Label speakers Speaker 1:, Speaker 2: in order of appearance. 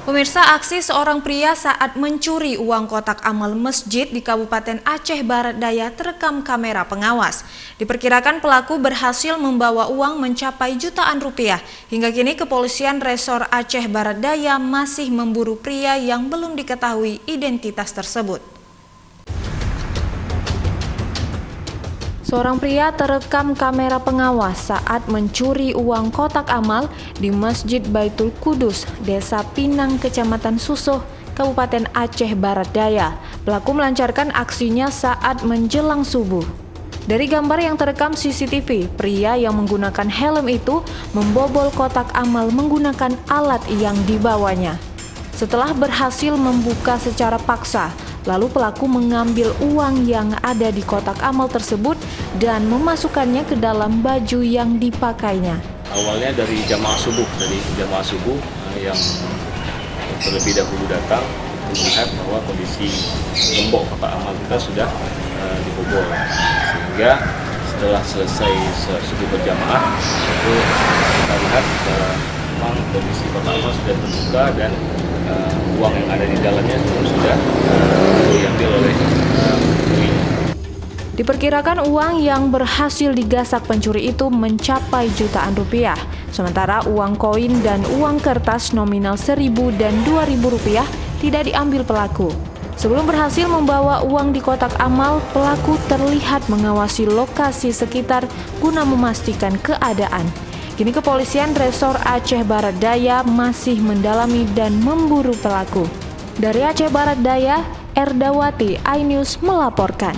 Speaker 1: Pemirsa, aksi seorang pria saat mencuri uang kotak amal masjid di Kabupaten Aceh Barat Daya terekam kamera pengawas. Diperkirakan pelaku berhasil membawa uang mencapai jutaan rupiah. Hingga kini kepolisian Resor Aceh Barat Daya masih memburu pria yang belum diketahui identitas tersebut. Seorang pria terekam kamera pengawas saat mencuri uang kotak amal di Masjid Baitul Kudus, Desa Pinang, Kecamatan Susoh, Kabupaten Aceh Barat Daya. Pelaku melancarkan aksinya saat menjelang subuh. Dari gambar yang terekam CCTV, pria yang menggunakan helm itu membobol kotak amal menggunakan alat yang dibawanya. Setelah berhasil membuka secara paksa, lalu pelaku mengambil uang yang ada di kotak amal tersebut dan memasukkannya ke dalam baju yang dipakainya.
Speaker 2: Awalnya dari jamaah subuh, yang terlebih dahulu datang melihat bahwa kondisi gembok kotak amal kita sudah dibobol, sehingga setelah selesai subuh berjamaah itu kita lihat memang kondisi kotak amal sudah terbuka dan uang yang ada di dalamnya sudah diambil oleh pencuri.
Speaker 1: Diperkirakan uang yang berhasil digasak pencuri itu mencapai jutaan rupiah. Sementara uang koin dan uang kertas nominal 1.000 dan 2.000 rupiah tidak diambil pelaku. Sebelum berhasil membawa uang di kotak amal, pelaku terlihat mengawasi lokasi sekitar guna memastikan keadaan. Kini kepolisian Resor Aceh Barat Daya masih mendalami dan memburu pelaku. Dari Aceh Barat Daya, Erdawati, iNews melaporkan.